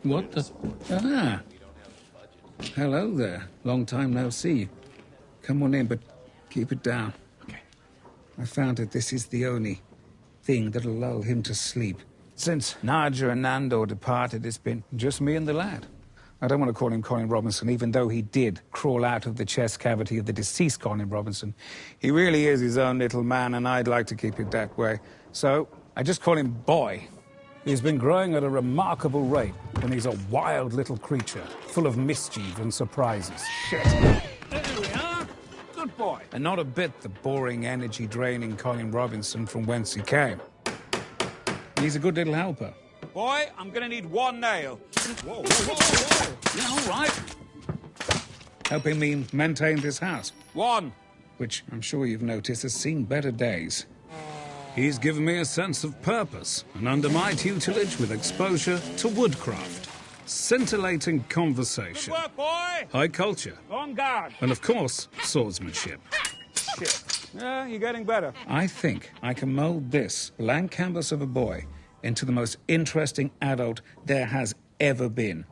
What the... Ah. Hello there. Long time no see. Come on in, but keep it down. Okay. I found that this is the only thing that'll lull him to sleep. Since Naja and Nando departed, it's been just me and the lad. I don't want to call him Colin Robinson, even though he did crawl out of the chest cavity of the deceased Colin Robinson. He really is his own little man, and I'd like to keep it that way. So I just call him Boy. He's been growing at a remarkable rate, and he's a wild little creature, full of mischief and surprises. Shit. There we are. Good boy. And not a bit the boring, energy-draining Colin Robinson from whence he came. He's a good little helper. Boy, I'm gonna need one nail. Whoa, whoa, whoa, whoa. Yeah, all right. Helping me maintain this house. One. Which I'm sure you've noticed has seen better days. He's given me a sense of purpose, and under my tutelage with exposure to woodcraft, scintillating conversation, Good work, boy. high culture, On guard. and of course, swordsmanship. Shit. Yeah, you're getting better. I think I can mold this blank canvas of a boy into the most interesting adult there has ever been.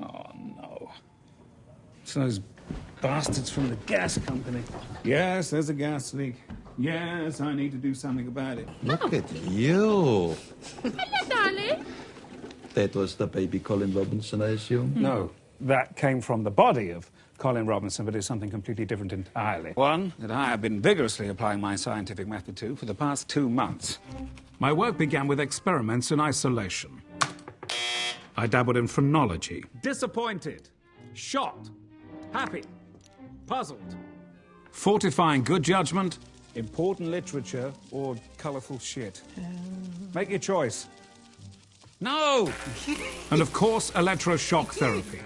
Oh, no. It's those bastards from the gas company. Yes, there's a gas leak. Yes, I need to do something about it. Look at you. Hello, darling. That was the baby Colin Robinson, I assume? No, that came from the body of Colin Robinson, but it's something completely different entirely. One that I have been vigorously applying my scientific method to for the past 2 months. My work began with experiments in isolation. I dabbled in phrenology. Disappointed. Shocked. Happy. Puzzled. Fortifying good judgment, important literature, or colourful shit. Make your choice. No! And of course, electroshock therapy.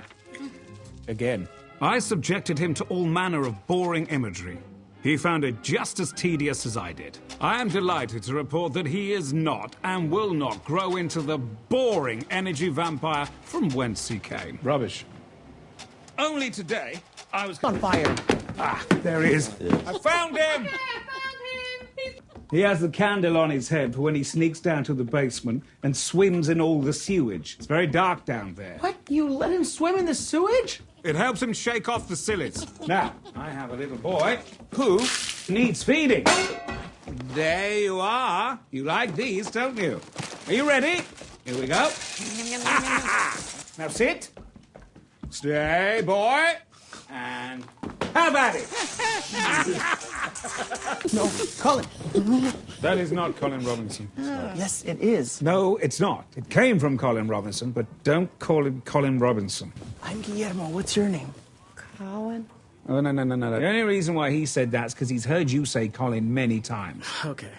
Again. I subjected him to all manner of boring imagery. He found it just as tedious as I did. I am delighted to report that he is not and will not grow into the boring energy vampire from whence he came. Rubbish. Only today, I was... On fire. Ah, there he is. I found him. Hey, I found him. He has a candle on his head for when he sneaks down to the basement and swims in all the sewage. It's very dark down there. What? You let him swim in the sewage? It helps him shake off the sillies. Now, I have a little boy who needs feeding. There you are. You like these, don't you? Are you ready? Here we go. Now sit. Stay, boy. And how about it? No, Colin. That is not Colin Robinson. Yes, it is. No, it's not. It came from Colin Robinson, but don't call him Colin Robinson. I'm Guillermo. What's your name? Colin. Oh, no. The only reason why he said that is because he's heard you say Colin many times. Okay.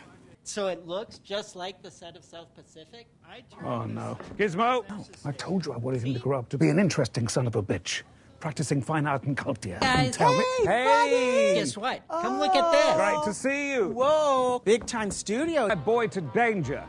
So it looks just like the set of South Pacific? Oh, no. Gizmo! I told you I wanted him to grow up to be an interesting son of a bitch. Practicing fine art and culture. Guys, Tell me. Hey! Guess what? Come look at this. Great to see you. Whoa, big time studio. A boy to danger,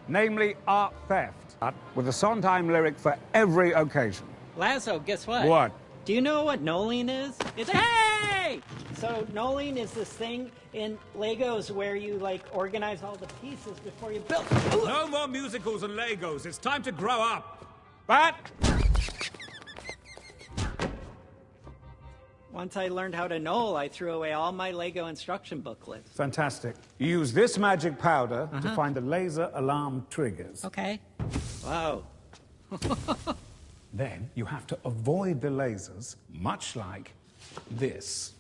namely art theft, with a Sondheim lyric for every occasion. Lazo, guess what? What? Do you know what knolling is? It's hey! So knolling is this thing in Legos where you like organize all the pieces before you build. No more musicals and Legos. It's time to grow up. Bat! Once I learned how to knoll, I threw away all my Lego instruction booklets. Fantastic. You use this magic powder to find the laser alarm triggers. Okay. Wow. Then you have to avoid the lasers, much like this.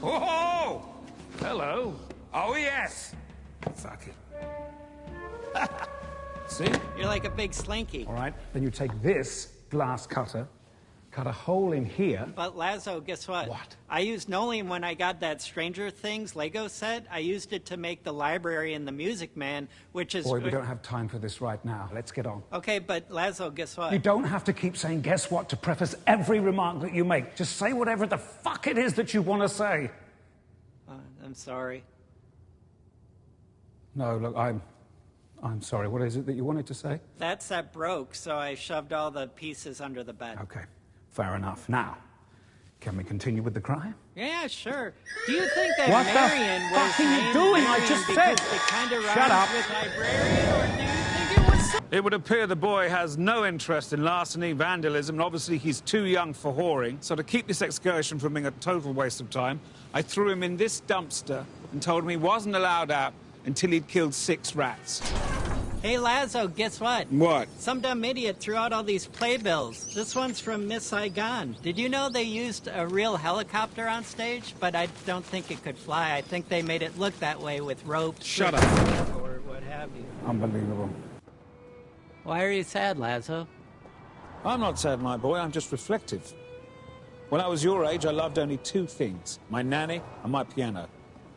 Oh! Hello. Oh, yes. Fuck it. See? You're like a big slinky. All right. Then you take this glass cutter, cut a hole in here. But Lazo, guess what? What? I used knolling when I got that Stranger Things Lego set. I used it to make the library and the Music Man, which is... Boy, we don't have time for this right now. Let's get on. Okay, but Lazo, guess what? You don't have to keep saying guess what to preface every remark that you make. Just say whatever the fuck it is that you want to say. I'm sorry. No, look, I'm sorry. What is it that you wanted to say? That set broke, so I shoved all the pieces under the bed. Okay, fair enough. Now, Can we continue with the crime? Yeah, sure. Do you think that What the Marion was fuck are you named doing? I Marion just because said- it kind of Shut rhymes up. with librarian, or do you think it was It would appear the boy has no interest in larceny, vandalism, and obviously he's too young for whoring. So to keep this excursion from being a total waste of time, I threw him in this dumpster and told him he wasn't allowed out until he'd killed 6 rats. Hey, Laszlo, guess what? What? Some dumb idiot threw out all these playbills. This one's from Miss Saigon. Did you know they used a real helicopter on stage? But I don't think it could fly. I think they made it look that way with ropes. Shut up. Or what have you. Unbelievable. Why are you sad, Laszlo? I'm not sad, my boy. I'm just reflective. When I was your age, I loved only 2 things, my nanny and my piano.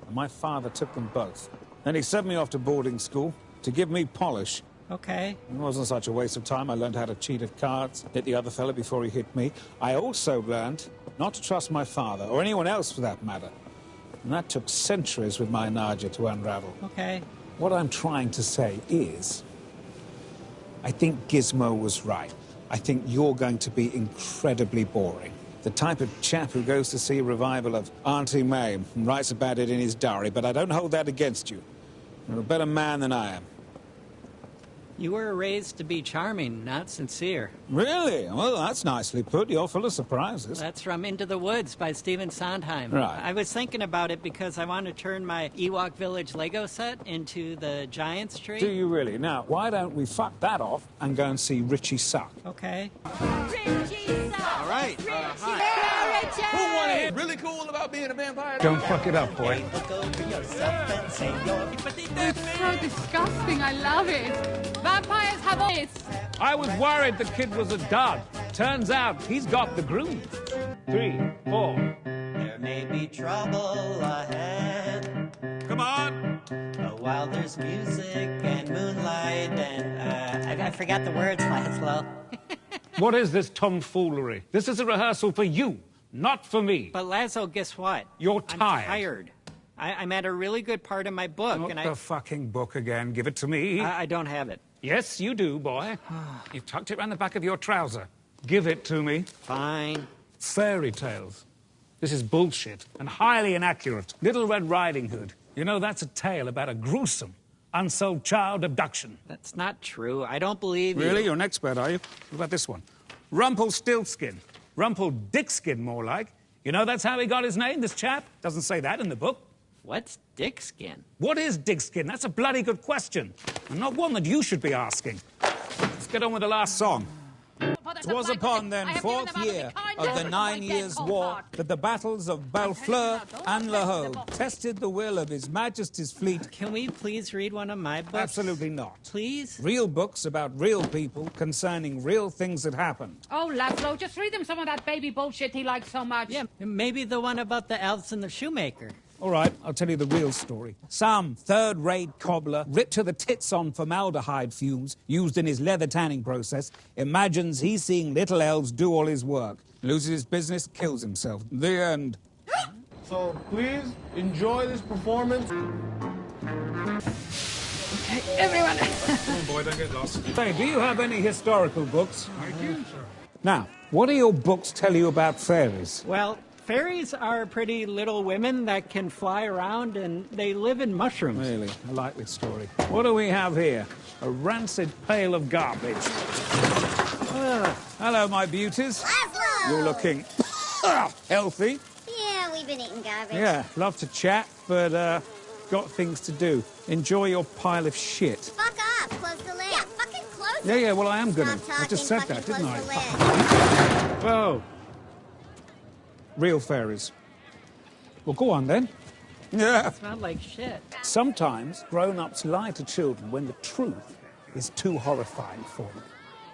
And my father took them both. Then he sent me off to boarding school to give me polish. Okay. It wasn't such a waste of time. I learned how to cheat at cards, hit the other fella before he hit me. I also learned not to trust my father, or anyone else for that matter. And that took centuries with my Naja to unravel. Okay. What I'm trying to say is, I think Gizmo was right. I think you're going to be incredibly boring. The type of chap who goes to see a revival of Auntie May and writes about it in his diary, but I don't hold that against you. You're a better man than I am. You were raised to be charming, not sincere. Really? Well, that's nicely put. You're full of surprises. That's from Into the Woods by Stephen Sondheim. Right. I was thinking about it because I want to turn my Ewok Village Lego set into the Giants tree. Do you really? Now, why don't we fuck that off and go and see Richie Suck? Okay. All right. Hi. Who wanted it? Really cool about being a vampire? Don't fuck it up, boy. It's so disgusting. I love it. Vampires have all this. I was worried the kid was a dud. Turns out he's got the groove. 3, 4. There may be trouble ahead. Come on. While there's music and moonlight and, I forgot the words, Laszlo. What is this tomfoolery? This is a rehearsal for you, not for me. But Laszlo, guess what? You're I'm tired. tired. I'm at a really good part of my book, Not and the fucking book again. Give it to me. I don't have it. Yes, you do, boy. You've tucked it around the back of your trouser. Give it to me. Fine. Fairy tales. This is bullshit and highly inaccurate. Little Red Riding Hood. You know, that's a tale about a gruesome, unsolved child abduction. That's not true. I don't believe you. Really? You're an expert, are you? What about this one? Rumpelstiltskin. Rumpeldickskin, more like. You know that's how he got his name, this chap? Doesn't say that in the book. What's dick skin? What is dickskin? That's a bloody good question. And not one that you should be asking. Let's get on with the last song. 'Twas upon then 4th year of the 9 Years' War that the battles of Bellfleur and La Hogue tested the will of His Majesty's fleet. Can we please read one of my books? Absolutely not. Please? Real books about real people concerning real things that happened. Oh, Laszlo, just read him some of that baby bullshit he likes so much. Yeah, maybe the one about the elves and the shoemaker. All right, I'll tell you the real story. Some third-rate cobbler, ripped to the tits on formaldehyde fumes used in his leather tanning process, imagines he's seeing little elves do all his work, loses his business, kills himself. The end. So please enjoy this performance. Okay, everyone. Come on, boy, don't get lost. Say, do you have any historical books? I do, sir. Now, what do your books tell you about fairies? Well, fairies are pretty little women that can fly around and they live in mushrooms. Really, I like this story. What do we have here? A rancid pail of garbage. Hello, my beauties. Laszlo! You're looking healthy. Yeah, we've been eating garbage. Yeah, love to chat, but got things to do. Enjoy your pile of shit. Fuck up. Close the lid. Yeah, fucking close Yeah, it. yeah, well, I am gonna. Stop I just said talking, that, fucking didn't close I? the lid. Whoa. Real fairies. Well, go on then. Yeah. It's not like shit. Sometimes grown-ups lie to children when the truth is too horrifying for them.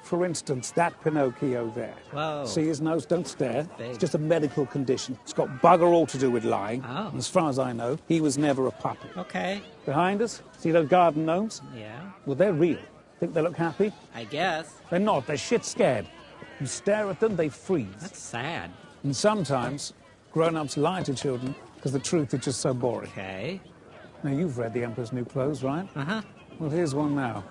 For instance, that Pinocchio there. Whoa. See his nose? Don't stare. Big. It's just a medical condition. It's got bugger all to do with lying. Oh. And as far as I know, he was never a puppet. Okay. Behind us, see those garden gnomes? Yeah, Well, they're real. Think they look happy? I guess. They're not. They're shit scared. You stare at them, they freeze. That's sad. And sometimes grown-ups lie to children because the truth is just so boring. Okay. Now, you've read The Emperor's New Clothes, right? Uh-huh. Well, here's one now.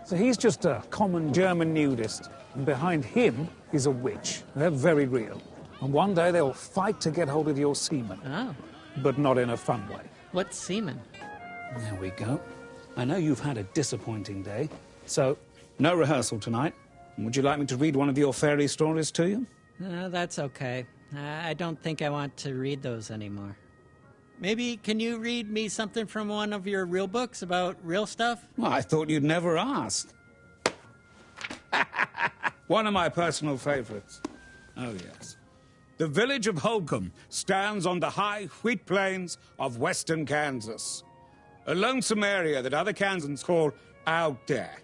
So he's just a common German nudist, and behind him is a witch. They're very real. And one day they'll fight to get hold of your semen. Oh. But not in a fun way. What's semen? There we go. I know you've had a disappointing day, so no rehearsal tonight. Would you like me to read one of your fairy stories to you? That's okay. I don't think I want to read those anymore. Maybe can you read me something from one of your real books about real stuff? Well, I thought you'd never ask. One of my personal favorites. Oh, yes. The village of Holcomb stands on the high wheat plains of western Kansas. A lonesome area that other Kansans call out there.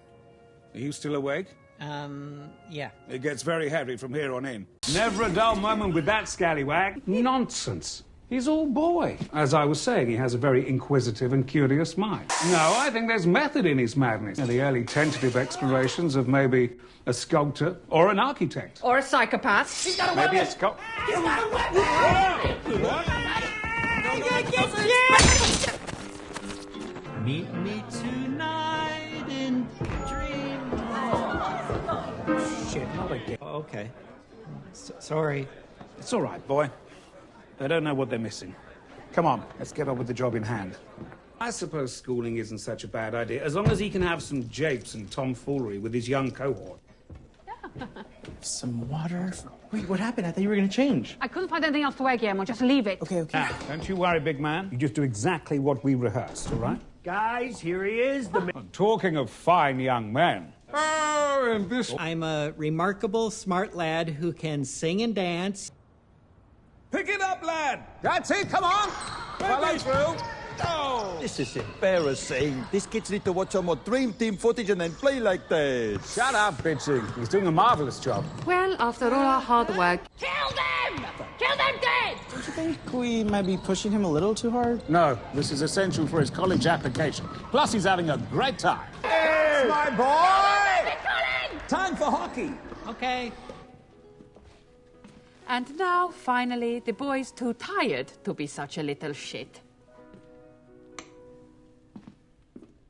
Are you still awake? Yeah. It gets very heavy from here on in. Never a dull moment with that scallywag. Nonsense. He's all boy. As I was saying, he has a very inquisitive and curious mind. No, I think there's method in his madness. The early tentative explorations of maybe a sculptor or an architect. Or a psychopath. He's got a Maybe a weapon! sculptor. He's got a weapon! Meet me tonight in dream. Shit, not again. Okay. Sorry. It's all right, boy. They don't know what they're missing. Come on, let's get on with the job in hand. I suppose schooling isn't such a bad idea, as long as he can have some japes and tomfoolery with his young cohort. Some water. Wait, what happened? I thought you were going to change. I couldn't find anything else to wear, Guillermo. Just leave it. Okay. Don't you worry, big man. You just do exactly what we rehearsed, all right? Guys, here he is, the And talking of fine young men. Oh, and this... I'm a remarkable, smart lad who can sing and dance. Pick it up, lad! That's it, come on! Follow through! Oh! This is embarrassing. These kids need to watch some more Dream Team footage and then play like this. Shut up, bitching. He's doing a marvellous job. Well, after all our hard work. Kill them! Kill them dead! Don't you think we might be pushing him a little too hard? No, this is essential for his college application. Plus, he's having a great time. Hey, my boy! Colin! Time for hockey. Okay. And now, finally, the boy's too tired to be such a little shit.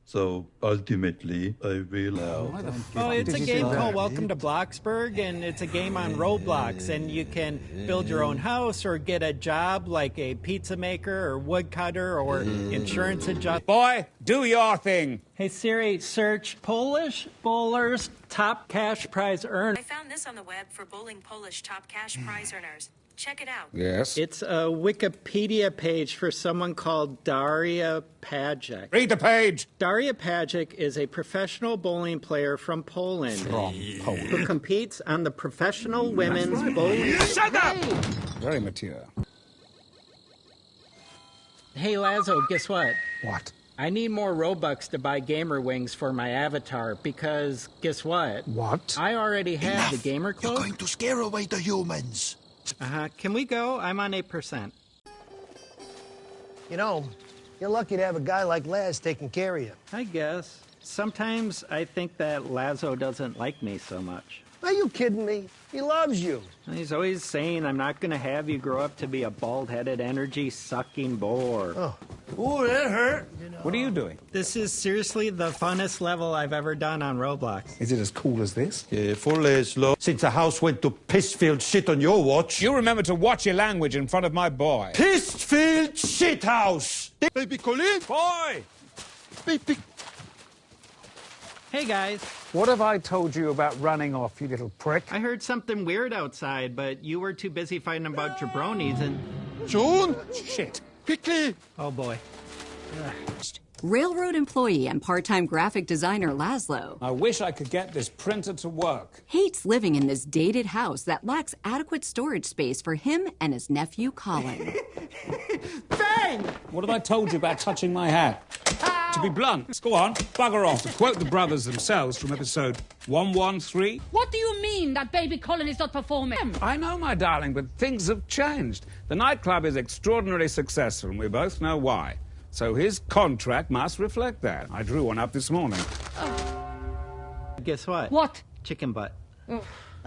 So ultimately, I will have. Oh, it's a Did you see game that? called Welcome to Bloxburg, and it's a game on roadblocks, and you can build your own house or get a job like a pizza maker or woodcutter or insurance adjuster. Boy, do your thing. Hey Siri, search Polish bowlers top cash prize earner. I found this on the web for bowling Polish top cash prize earners. Check it out. Yes? It's a Wikipedia page for someone called Daria Pajic. Read the page. Daria Pajic is a professional bowling player from Poland. Who competes on the professional women's bowling. Shut up! Very mature. Hey Laszlo, guess what? What? I need more Robux to buy gamer wings for my avatar because guess what? What? I already have the gamer cloak. You're going to scare away the humans. Can we go? I'm on 8%. You know, you're lucky to have a guy like Laz taking care of you. I guess. Sometimes I think that Laszlo doesn't like me so much. Are you kidding me? He loves you. He's always saying, I'm not going to have you grow up to be a bald-headed, energy-sucking bore. Oh. Ooh, that hurt. What are you doing? This is seriously the funnest level I've ever done on Roblox. Is it as cool as this? For Laszlo, since the house went to piss-filled shit on your watch. You remember to watch your language in front of my boy. Piss-filled shit house! Baby Colin! Boy! Baby... Hey, guys. What have I told you about running off, you little prick? I heard something weird outside, but you were too busy fighting about jabronis and... June! Shit. Quickly! Oh, boy. Railroad employee and part-time graphic designer Laszlo I wish I could get this printer to work. hates living in this dated house that lacks adequate storage space for him and his nephew Colin. Bang! What have I told you about touching my hat? To be blunt, go on, bugger off. To quote the brothers themselves from episode 113. What do you mean that baby Colin is not performing? I know, my darling, but things have changed. The nightclub is extraordinarily successful, and we both know why. So his contract must reflect that. I drew one up this morning. Guess what? What? Chicken butt.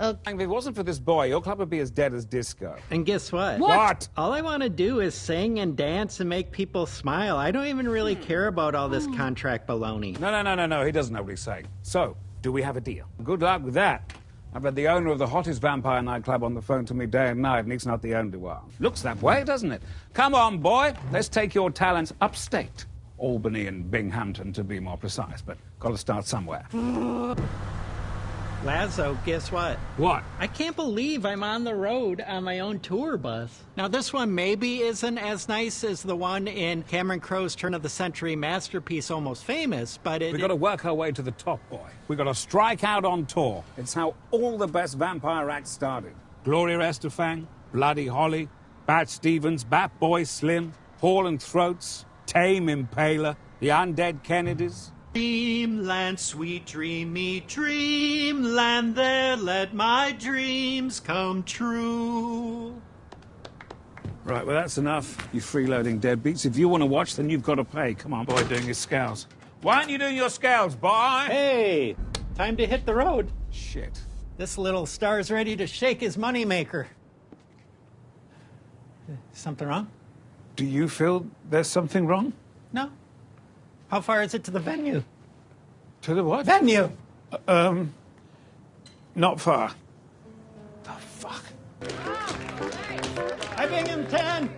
If it wasn't for this boy, your club would be as dead as disco. And guess what? What? All I want to do is sing and dance and make people smile. I don't even really care about all this contract baloney. No. He doesn't know what he's saying. So, do we have a deal? Good luck with that. I've had the owner of the hottest vampire nightclub on the phone to me day and night, and he's not the only one. Looks that way, doesn't it? Come on, boy. Let's take your talents upstate. Albany and Binghamton, to be more precise, but got to start somewhere. Laszlo, guess what? What? I can't believe I'm on the road on my own tour bus. Now, this one maybe isn't as nice as the one in Cameron Crowe's turn-of-the-century masterpiece, Almost Famous, but We've got to work our way to the top, boy. We've got to strike out on tour. It's how all the best vampire acts started. Gloria Estefan, Bloody Holly, Bat Stevens, Bat Boy Slim, Hall and Throats, Tame Impaler, the Undead Kennedys. Dreamland, sweet dreamy dreamland, there let my dreams come true. Right, well, that's enough, you freeloading deadbeats. If you want to watch, then you've got to pay. Come on, boy, doing your scales. Why aren't you doing your scales, boy? Hey, time to hit the road. Shit. This little star's ready to shake his moneymaker. Something wrong? Do you feel there's something wrong? No. How far is it to the venue? To the what? Venue! Not far. The fuck? I bring him 10.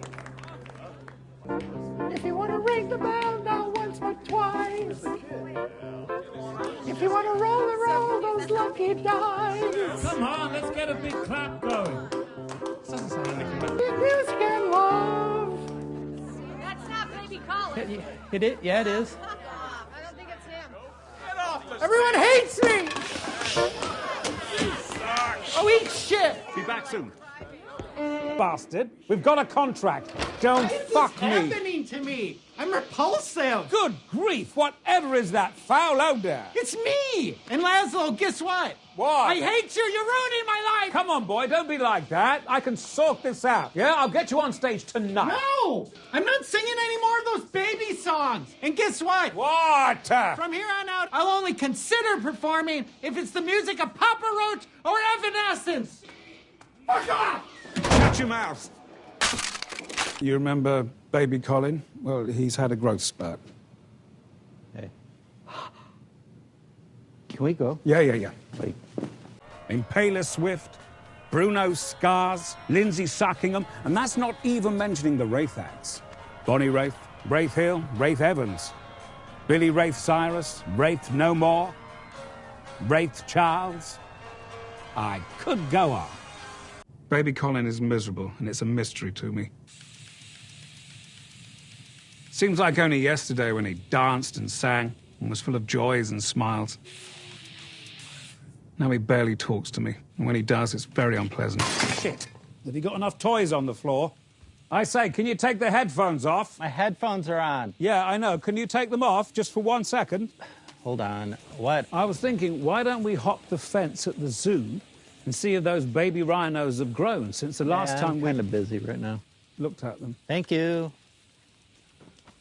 If you want to ring the bell, now once but twice. If you want to roll those lucky dice. Come on, let's get a big clap going. Music and love. That's not Baby Colin. Yeah, it is. I don't think it's him. Everyone hates me. Oh, eat shit! Be back soon. Bastard. We've got a contract. Don't fuck me. What's happening to me? I'm repulsive. Good grief. Whatever is that foul odor? It's me. And Laszlo, guess what? What? I hate you. You're ruining my life. Come on, boy. Don't be like that. I can sort this out. Yeah? I'll get you on stage tonight. No! I'm not singing any more of those baby songs. And guess what? What? From here on out, I'll only consider performing if it's the music of Papa Roach or Evanescence. Fuck off! Shut your mouth. You remember baby Colin? Well, he's had a growth spurt. Hey. Can we go? Yeah. Wait. Impaler Swift, Bruno Scars, Lindsay Suckingham, and that's not even mentioning the Wraith acts. Bonnie Wraith, Wraith Hill, Wraith Evans, Billy Wraith Cyrus, Wraith No More, Wraith Charles. I could go on. Baby Colin is miserable, and it's a mystery to me. Seems like only yesterday when he danced and sang and was full of joys and smiles. Now he barely talks to me, and when he does, it's very unpleasant. Shit! Have you got enough toys on the floor? I say, can you take the headphones off? My headphones are on. Yeah, I know. Can you take them off just for 1 second? Hold on. What? I was thinking, why don't we hop the fence at the zoo and see if those baby rhinos have grown since the last time I'm we kind of busy right now. looked at them? Thank you.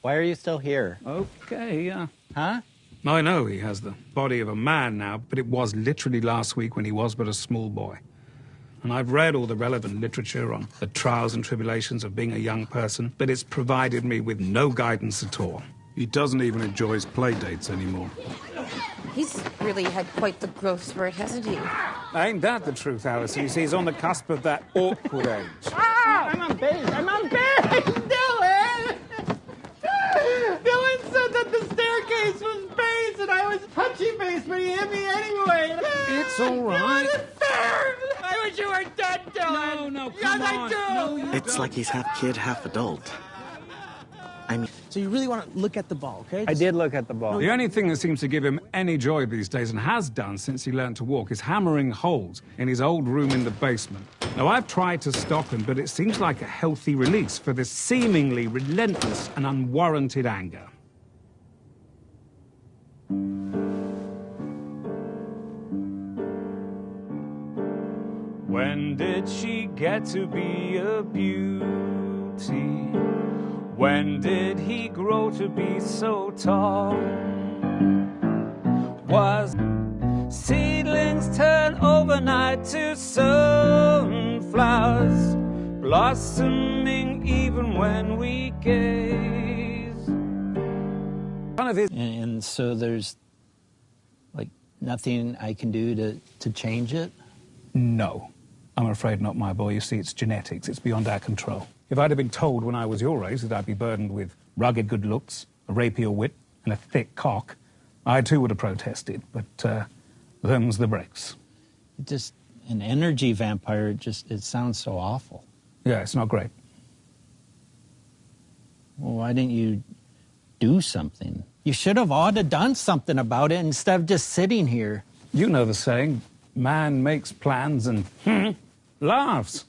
Why are you still here? Okay, yeah. Huh? I know he has the body of a man now, but it was literally last week when he was but a small boy. And I've read all the relevant literature on the trials and tribulations of being a young person, but it's provided me with no guidance at all. He doesn't even enjoy his play dates anymore. He's really had quite the growth spurt, hasn't he? Ain't that the truth, Alice? You see, he's on the cusp of that awkward age. Ah! I'm on base! Dylan! Dylan said that the staircase was base and I was touching base, but he hit me anyway. It's all right. I wish you were dead, Dylan. No, yes, come on. I do. No, you It's don't. like he's half kid, half adult. I mean... So you really want to look at the ball, okay? I did look at the ball. The only thing that seems to give him any joy these days, and has done since he learned to walk, is hammering holes in his old room in the basement. Now, I've tried to stop him, but it seems like a healthy release for this seemingly relentless and unwarranted anger. When did she get to be a beauty? When did he grow to be so tall? Was seedlings turn overnight to sunflowers, blossoming even when we gaze? And so there's, like, nothing I can do to change it? No. I'm afraid not, my boy. You see, it's genetics. It's beyond our control. If I'd have been told when I was your age that I'd be burdened with rugged good looks, a rapier wit, and a thick cock, I too would have protested, but them's the breaks. Just an energy vampire, it sounds so awful. Yeah, it's not great. Well, why didn't you do something? You should have ought to done something about it instead of just sitting here. You know the saying, man makes plans and laughs.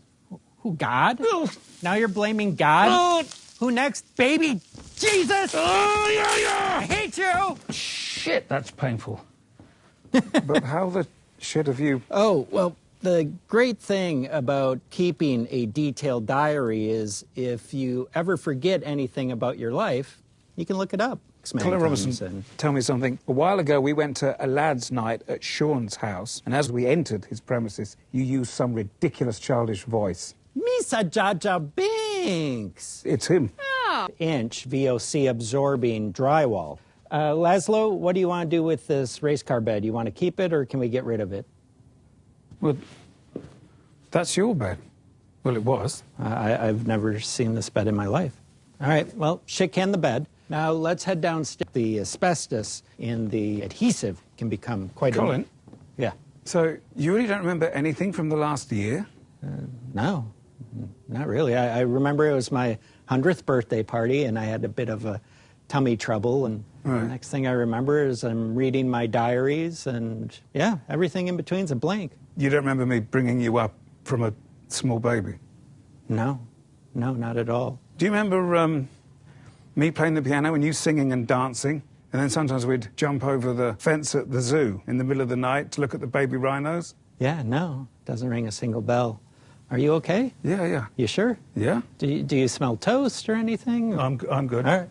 Who, God? Now you're blaming God? Who next? Baby Jesus! I hate you! Shit, that's painful. But how the shit have you... Oh, well, the great thing about keeping a detailed diary is if you ever forget anything about your life, you can look it up. Colin Robinson, tell me something. A while ago, we went to a lad's night at Sean's house, and as we entered his premises, you used some ridiculous childish voice. Misa Jaja Binks! It's him. Oh. Inch VOC absorbing drywall. Laszlo, what do you want to do with this race car bed? You want to keep it, or can we get rid of it? Well, that's your bed. Well, it was. I've never seen this bed in my life. All right, well, shit can the bed. Now, let's head downstairs. The asbestos in the adhesive can become quite... Colin? Yeah. So, you really don't remember anything from the last year? No, not really. I remember it was my 100th birthday party, and I had a bit of a tummy trouble, and the next thing I remember is I'm reading my diaries, and, yeah, everything in between's a blank. You don't remember me bringing you up from a small baby? No, not at all. Do you remember me playing the piano and you singing and dancing? And then sometimes we'd jump over the fence at the zoo in the middle of the night to look at the baby rhinos? Yeah, no, doesn't ring a single bell. Are you okay? Yeah. You sure? Yeah. Do you smell toast or anything? I'm good. All right.